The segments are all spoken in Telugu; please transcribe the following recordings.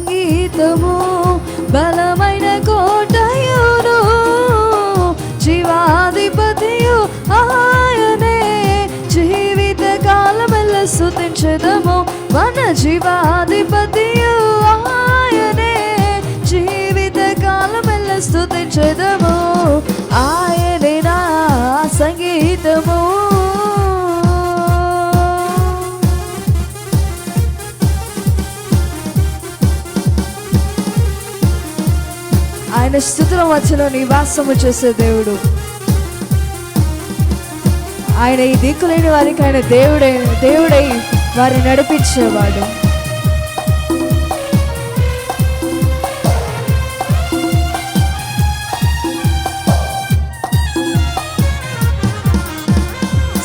సంగీతము, బలమైన కోటయును, జీవాధిపతియు ఆయనే. జీవిత కాలమెల్ల స్తుతించెదము, మన జీవాధిపతియు ఆయనే. జీవిత కాలమెల్ల స్తుతించెదము, ఆయనే నా సంగీతము. ఆయన స్తుతుల మధ్యలో నివాసము చేసే దేవుడు. ఆయన ఈ దిక్కులేని వారికి ఆయన దేవుడై వారిని నడిపించేవాడు.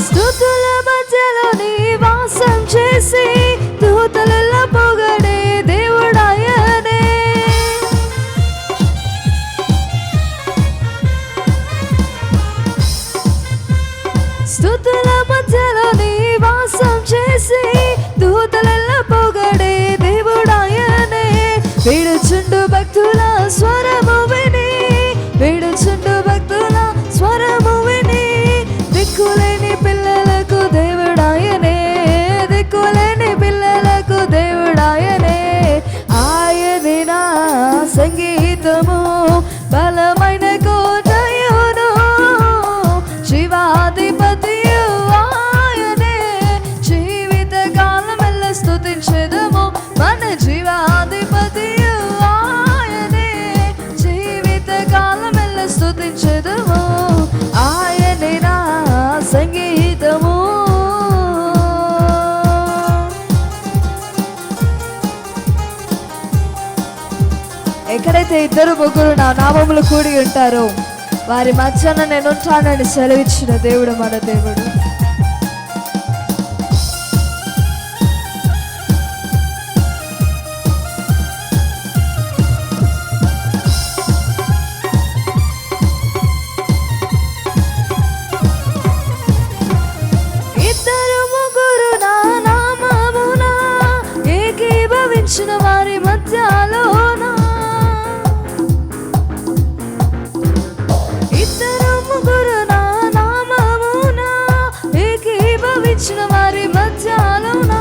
స్తుతుల మధ్యలో నివాసం చేసి దూతలలో పొగడే దేవుడాయనే. స్తుతుల మధ్యలో నివాసం చేసి దూతలలో పొగడే దేవుడాయనే. వేడుచుండు భక్తుల స్వరము విని, వేడుచుండు భక్తుల స్వరము విని, దిక్కులేని పిల్లలకు దేవుడాయనే, దిక్కులేని పిల్లలకు దేవుడాయనే. ఆయనే నా సంగీతము, బలమైన కోటయును, జీవాధిపతియు ఆయనే. జీవిత కాలమెల్ల స్తుతించెదము, మన జీవాధిపతియు ఆయనే. జీవిత కాలమెల్ల స్తుతించెదము, ఆయనే నా సంగీతము. ఎక్కడైతే ఇద్దరు ముగ్గురు నా నామములు కూడి ఉంటారో వారి మధ్యన నేను ఉంటానని సెలవిచ్చిన దేవుడు మన దేవుడు. ఇద్దరు ముగ్గురు నా నామమున ఏకీభవించిన వారి మధ్యలోన, ఇద్దరు ముగ్గురు నా నామమున ఏకీభవించిన వారి మధ్యలోన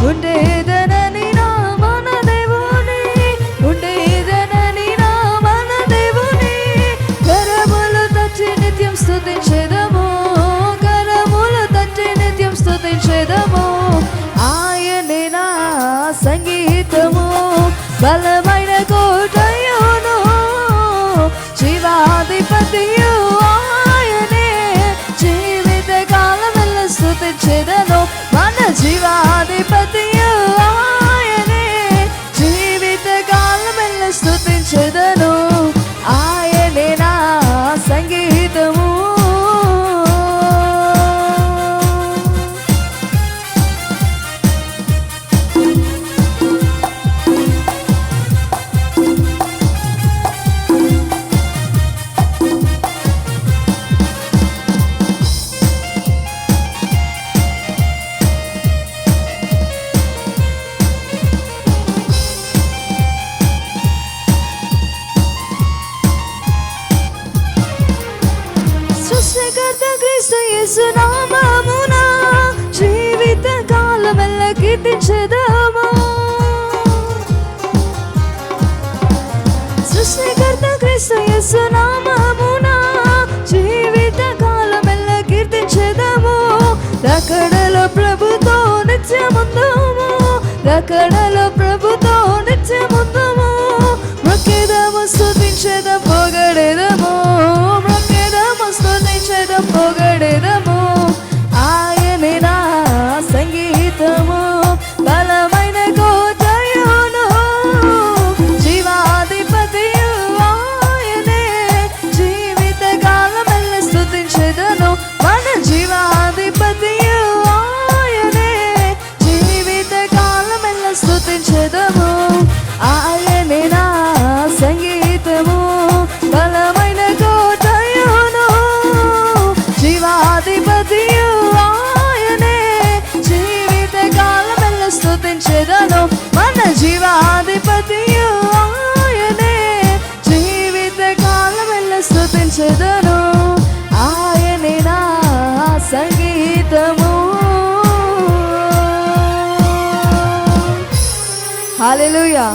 ఉండేదనని నా మన దేవుని, ఉండేదనని నా మన దేవుని. కరములు తట్టి నిత్యం స్తుతించెదము, కరములు తట్టి నిత్యం స్తుతించెదము. ఆయనే నా సంగీతము, బలమైన కోటయును, జీవాధిపతియు ఆయనే. జీవిత కాలమెల్ల స్తుతించెదను, మన జీవాధిపతియు ఆయనే. జీవిత కాలమెల్ల స్తుతించెదను, ఆయనే నా సంగీతము. సృష్టికర్త క్రీస్తు యేసు నామమున జీవిత కాలమెల్ల కీర్తించెదము. సృష్టికర్త క్రీస్తు యేసు నామమున జీవిత కాలమెల్ల కీర్తించెదము. రకడలో ప్రభుతో నిత్యముందుము, రకడలో ప్రభుతో నిత్యముందుము. మొక్కెదము, స్తుతించెదము, పొగడెదము, మొక్కెదము, స్తుతించెదము, పొగడెదము. ఆయనే నా సంగీతము, బలమైన కోటయును, జీవాధిపతియు ఆయనే. జీవిత కాలమెల్ల స్తుతించెదను, మన జీవాధిపతియు ఆయనే. జీవిత కాలమెల్ల స్తుతించెదము, ఆయనే నా సంగీతము, బలమైన కోటయును, జీవాధిపతియు ఆయనే. జీవిత కాలమెల్ల స్తుతించెదను, మన జీవాధిపతి హల్లెలూయా.